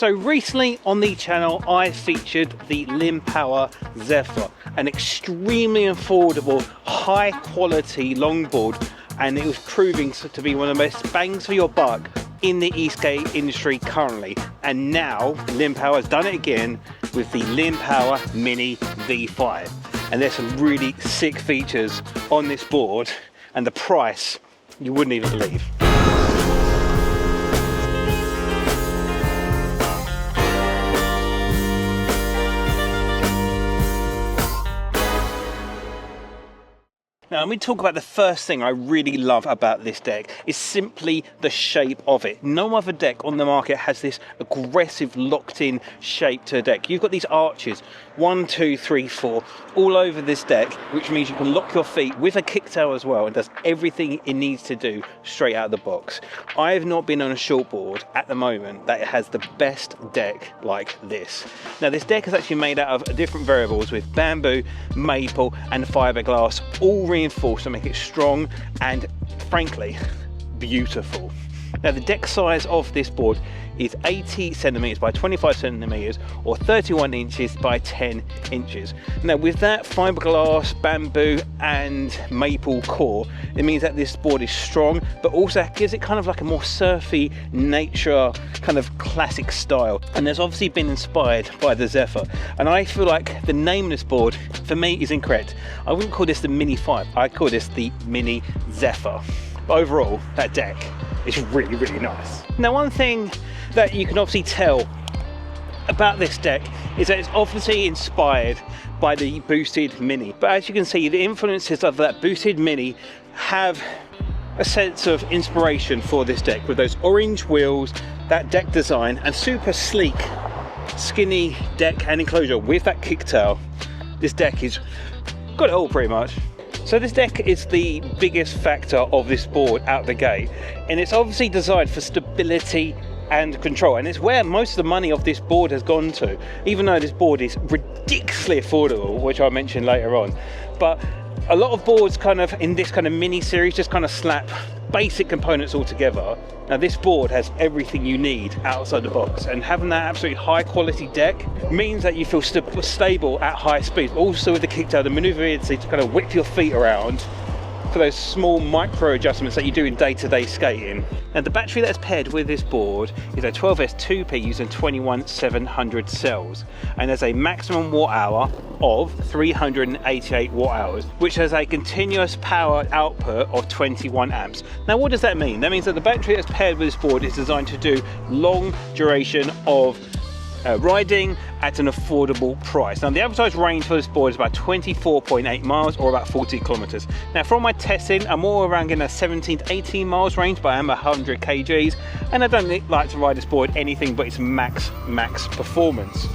So recently on the channel I featured the Linnpower Zephyr, an extremely affordable, high quality longboard, and it was proving to be one of the most bangs for your buck in the eSkate industry currently. And now Linnpower has done it again with the Linnpower Mini V5. And there's some really sick features on this board, and the price you wouldn't even believe. Now, let me talk about the first thing I really love about this deck is simply the shape of it. No other deck on the market has this aggressive locked-in shape to the deck. You've got these arches, 1, 2, 3, 4, all over this deck, which means you can lock your feet with a kicktail as well, and does everything it needs to do straight out of the box. I have not been on a shortboard at the moment that has the best deck like this. Now, this deck is actually made out of different variables with bamboo, maple, and fiberglass, all reinforced to make it strong and frankly beautiful. Now, the deck size of this board is 80 centimeters by 25 centimeters or 31 inches by 10 inches. Now, with that fiberglass, bamboo and maple core, it means that this board is strong, but also gives it kind of like a more surfy nature, kind of classic style. And there's obviously been inspired by the Zephyr, and I feel like the name of this board for me is incorrect. I wouldn't call this the Mini 5, I'd call this the Mini Zephyr. But overall, that deck is really, really nice. Now, one thing that you can obviously tell about this deck is that it's obviously inspired by the Boosted Mini. But as you can see, the influences of that Boosted Mini have a sense of inspiration for this deck, with those orange wheels, that deck design, and super sleek, skinny deck and enclosure with that kicktail. This deck is got it all pretty much. So this deck is the biggest factor of this board out the gate, and it's obviously designed for stability and control, and it's where most of the money of this board has gone to, even though this board is ridiculously affordable, which I'll mention later on. But a lot of boards kind of in this kind of mini series just kind of slap basic components all together. Now, this board has everything you need outside the box, and having that absolutely high quality deck means that you feel stable at high speed. Also with the kicktail, the maneuverability to kind of whip your feet around for those small micro adjustments that you do in day-to-day skating. And the battery that's paired with this board is a 12S 2P using 21700 cells, and there's a maximum watt hour of 388 watt hours, which has a continuous power output of 21 amps. Now, what does that mean? That means that the battery that's paired with this board is designed to do long duration of riding at an affordable price. Now, the advertised range for this board is about 24.8 miles or about 40 kilometers. Now, from my testing, I'm all around getting a 17 to 18 miles range, but I am 100 kgs, and I don't like to ride this board anything but its max performance.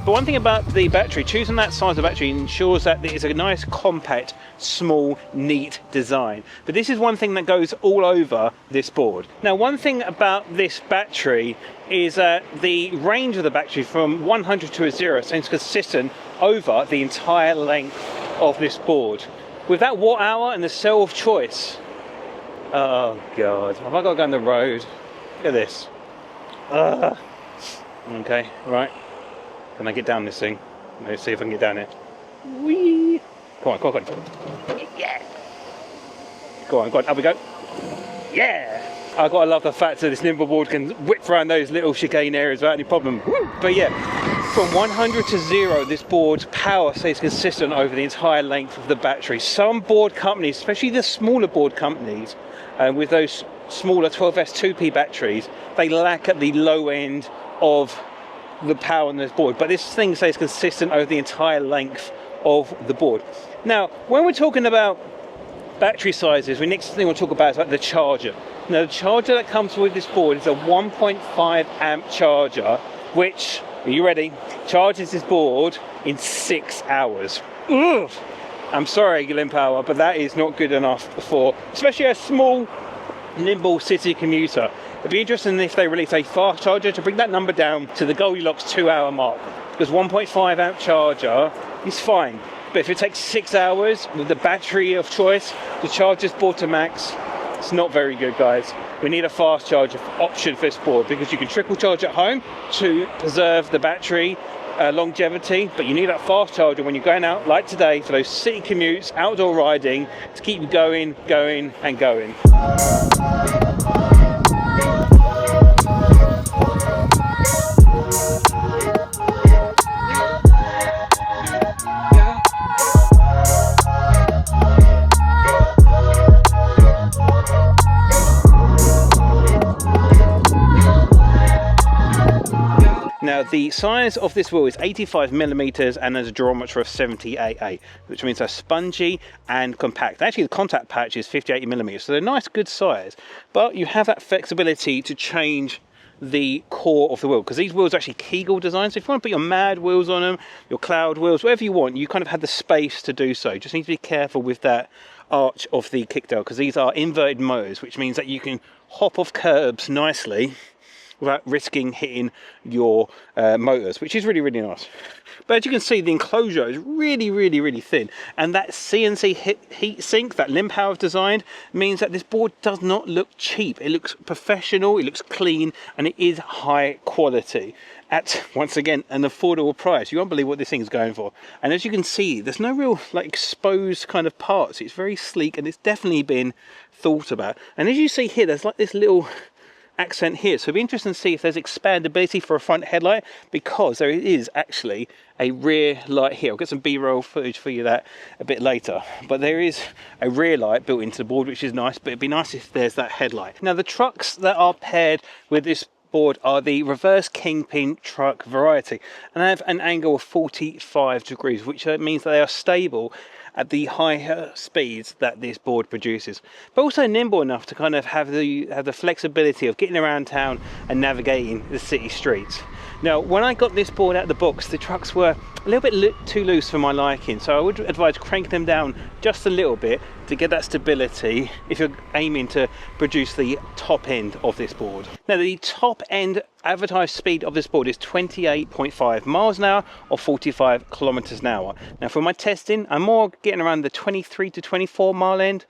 But one thing about the battery, choosing that size of battery ensures that it's a nice, compact, small, neat design. But this is one thing that goes all over this board. Now, one thing about this battery is that the range of the battery from 100 to a 0 seems consistent over the entire length of this board. With that watt hour and the cell of choice, oh God, have I got to go on the road? Look at this. Okay, right. Can I get down this thing? Let's see if I can get down it. Whee! Come on, come on, come on. Yeah! Go on, up we go. Yeah! I've got to love the fact that this nimble board can whip around those little chicane areas without any problem. Woo! But yeah, from 100 to 0, this board's power stays consistent over the entire length of the battery. Some board companies, especially the smaller board companies, with those smaller 12S 2P batteries, they lack at the low end of the power on this board, but this thing stays consistent over the entire length of the board. Now, when we're talking about battery sizes, the next thing we'll talk about is like the charger. Now, the charger that comes with this board is a 1.5 amp charger, which, are you ready, charges this board in 6 hours. Ugh. I'm sorry, Linnpower, but that is not good enough for, especially a small, nimble city commuter. It'd be interesting if they release a fast charger to bring that number down to the Goldilocks 2-hour mark, because 1.5 amp charger is fine, but if it takes 6 hours with the battery of choice to charge this board to max, It's not very good, guys. We need a fast charger option for this board because you can trickle charge at home to preserve the battery longevity, but you need that fast charger when you're going out like today for those city commutes, outdoor riding, to keep you going and going. Now the size of this wheel is 85mm and has a geometry of 78A, which means they're spongy and compact. Actually the contact patch is 50-80mm, so they're a nice good size, but you have that flexibility to change the core of the wheel, because these wheels are actually Kegel designed, so if you want to put your mad wheels on them, your cloud wheels, whatever you want, you kind of have the space to do so. Just need to be careful with that arch of the kicktail, because these are inverted motors, which means that you can hop off curbs nicely without risking hitting your motors, which is really nice. But as you can see, the enclosure is really thin, and that CNC heat sink that Linnpower have designed means that this board does not look cheap. It looks professional, it looks clean, and it is high quality at, once again, an affordable price. You won't believe what this thing's going for. And as you can see, there's no real like exposed kind of parts. It's very sleek, and it's definitely been thought about. And as you see here, there's like this little accent here, so it'd be interesting to see if there's expandability for a front headlight, because there is actually a rear light here. I'll get some B-roll footage for you that a bit later, but there is a rear light built into the board, which is nice, but it'd be nice if there's that headlight. Now the trucks that are paired with this board are the reverse kingpin truck variety, and they have an angle of 45 degrees, which means that they are stable at the higher speeds that this board produces, but also nimble enough to kind of have the flexibility of getting around town and navigating the city streets. Now, when I got this board out of the box, the trucks were a little bit too loose for my liking, so I would advise cranking them down just a little bit to get that stability if you're aiming to produce the top end of this board. Now, the top end advertised speed of this board is 28.5 miles an hour or 45 kilometers an hour. Now, for my testing, I'm more getting around the 23 to 24 miles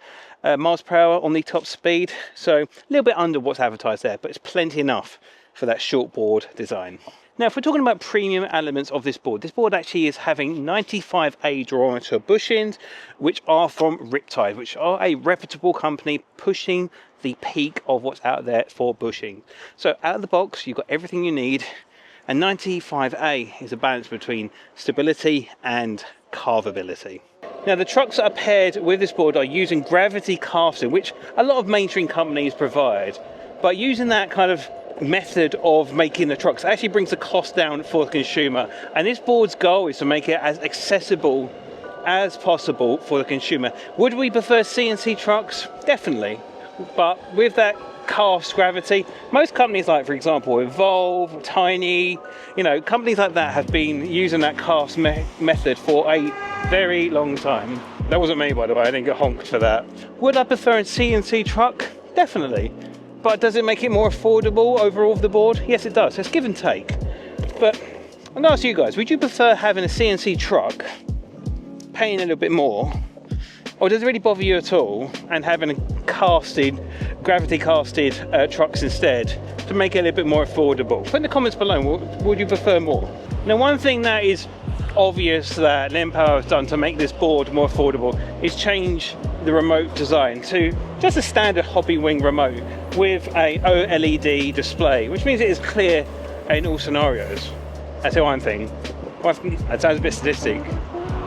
per hour on the top speed, so a little bit under what's advertised there, but it's plenty enough for that short board design. Now, if we're talking about premium elements of this board actually is having 95A geometry bushings, which are from Riptide, which are a reputable company pushing the peak of what's out there for bushing. So out of the box, you've got everything you need, and 95A is a balance between stability and carvability. Now, the trucks that are paired with this board are using gravity casting, which a lot of mainstream companies provide, but using that kind of method of making the trucks actually brings the cost down for the consumer, and this board's goal is to make it as accessible as possible for the consumer. Would we prefer CNC trucks? Definitely, but with that cast gravity, most companies like, for example, Evolve, Tiny, you know, companies like that have been using that cast method for a very long time. That wasn't me, by the way, I didn't get honked for that. Would I prefer a CNC truck? Definitely. But does it make it more affordable overall of the board? Yes, it does. It's give and take. But I'm going to ask you guys, would you prefer having a CNC truck, paying a little bit more, or does it really bother you at all, and having a gravity casted trucks instead to make it a little bit more affordable? Put in the comments below, would you prefer more? Now, one thing that is obvious that Linnpower has done to make this board more affordable is change the remote design to just a standard hobby wing remote with a OLED display, which means it is clear in all scenarios. That's the one thing. That sounds a bit sadistic.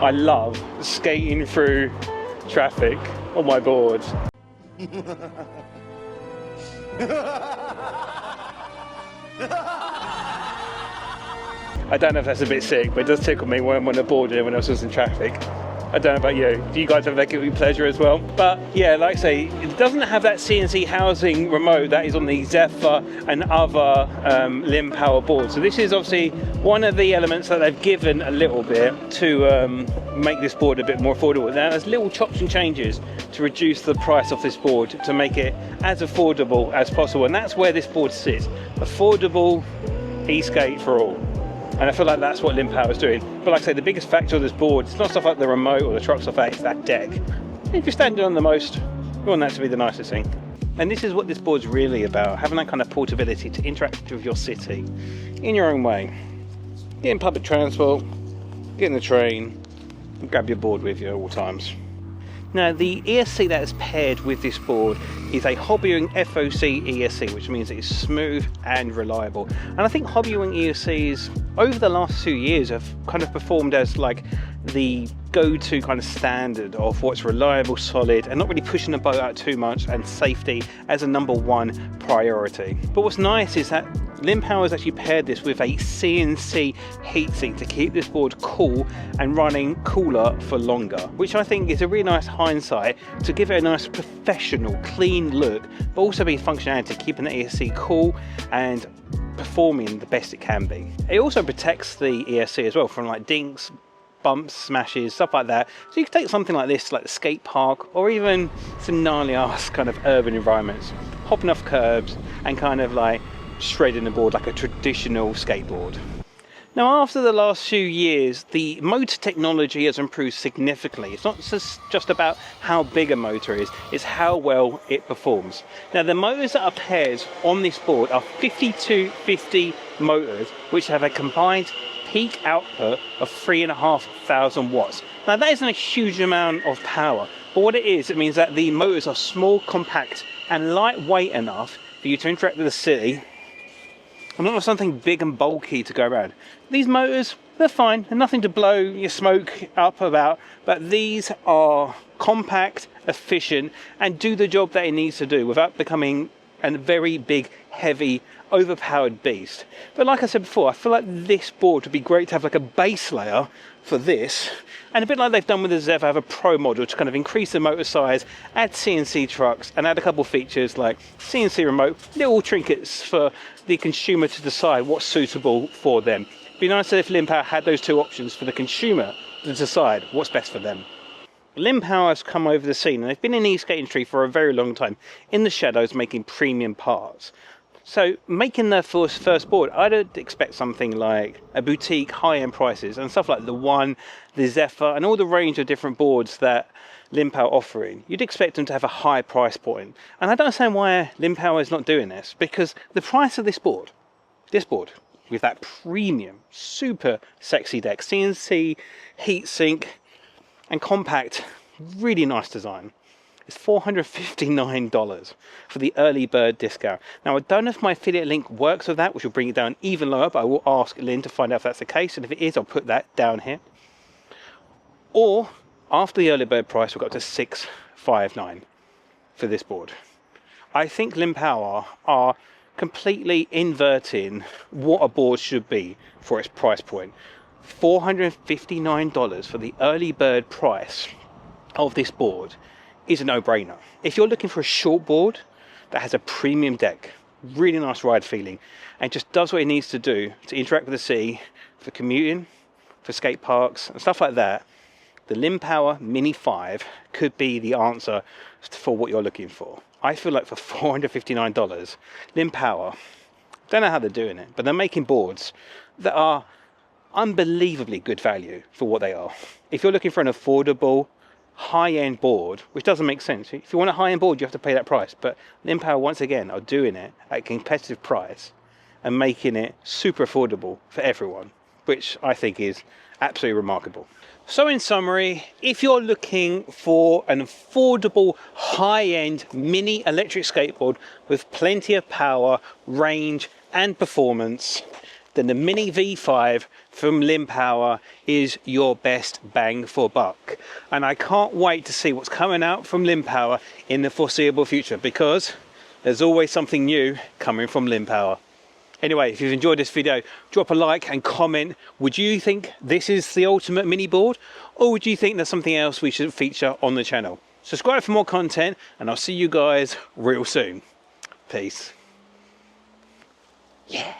I love skating through traffic on my board. I don't know if that's a bit sick, but it does tickle me when I'm on a board and everyone else is in traffic. I don't know about you. Do you guys have that guilty pleasure as well? But yeah, like I say, it doesn't have that CNC housing remote that is on the Zephyr and other Linnpower boards. So this is obviously one of the elements that they've given a little bit to make this board a bit more affordable. Now there's little chops and changes to reduce the price of this board to make it as affordable as possible. And that's where this board sits. Affordable eSkate for all. And I feel like that's what Linnpower is doing. But like I say, the biggest factor of this board, it's not stuff like the remote or the truck stuff, it's that deck. If you're standing on the most, you want that to be the nicest thing. And this is what this board's really about, having that kind of portability to interact with your city in your own way. Get in public transport, get in the train, and grab your board with you at all times. Now, the ESC that is paired with this board is a hobbying FOC ESC, which means it's smooth and reliable. And I think hobbying ESCs over the last 2 years have kind of performed as like the go-to kind of standard of what's reliable, solid, and not really pushing the boat out too much, and safety as a #1 priority. But what's nice is that Linnpower has actually paired this with a CNC heatsink to keep this board cool and running cooler for longer, which I think is a really nice hindsight to give it a nice professional, clean look, but also be functionality, keeping the ESC cool and performing the best it can be. It also protects the ESC as well from like dinks, bumps, smashes, stuff like that. So you can take something like this, like the skate park, or even some gnarly ass kind of urban environments, hopping off curbs and kind of like shredding the board like a traditional skateboard. Now, after the last few years, the motor technology has improved significantly. It's not just about how big a motor is, it's how well it performs. Now, the motors that are paired on this board are 5250 motors, which have a combined peak output of 3,500 watts. Now, that isn't a huge amount of power, but what it is, it means that the motors are small, compact, and lightweight enough for you to interact with the city, and not something big and bulky to go around. These motors, they're fine, they're nothing to blow your smoke up about, but these are compact, efficient, and do the job that it needs to do without becoming a very big, heavy, overpowered beast. But like I said before, I feel like this board would be great to have like a base layer for this, and a bit like they've done with the Zev, have a Pro model to kind of increase the motor size, add CNC trucks, and add a couple of features like CNC remote, little trinkets for the consumer to decide what's suitable for them. It'd be nice if Linnpower had those two options for the consumer to decide what's best for them. Linnpower has come over the scene, and they've been in the eSkate industry for a very long time, in the shadows, making premium parts. So making their first board, I'd expect something like a boutique high-end prices and stuff like the One, the Zephyr, and all the range of different boards that Linnpower offering. You'd expect them to have a high price point. And I don't understand why Linnpower is not doing this, because the price of this board with that premium, super sexy deck, CNC, heatsink, and compact, really nice design, it's $459 for the early bird discount. Now, I don't know if my affiliate link works with that, which will bring it down even lower, but I will ask Lynn to find out if that's the case, and if it is, I'll put that down here. Or after the early bird price, we'll go up to $659 for this board. I think Linnpower are completely inverting what a board should be for its price point. $459 for the early bird price of this board is a no-brainer. If you're looking for a short board that has a premium deck, really nice ride feeling, and just does what it needs to do to interact with the city, for commuting, for skate parks and stuff like that, the Linnpower Mini 5 could be the answer for what you're looking for. I feel like for $459, Linnpower, don't know how they're doing it, but they're making boards that are unbelievably good value for what they are. If you're looking for an affordable, high-end board, which doesn't make sense. If you want a high-end board, you have to pay that price. But Linnpower, once again, are doing it at a competitive price and making it super affordable for everyone, which I think is absolutely remarkable. So in summary, if you're looking for an affordable, high-end mini electric skateboard with plenty of power, range, and performance, then the Mini V5 from Linnpower is your best bang for buck. And I can't wait to see what's coming out from Linnpower in the foreseeable future, because there's always something new coming from Linnpower. Anyway, if you've enjoyed this video, drop a like and comment. Would you think this is the ultimate mini board, or would you think there's something else we should feature on the channel? Subscribe for more content, and I'll see you guys real soon. Peace. Yeah.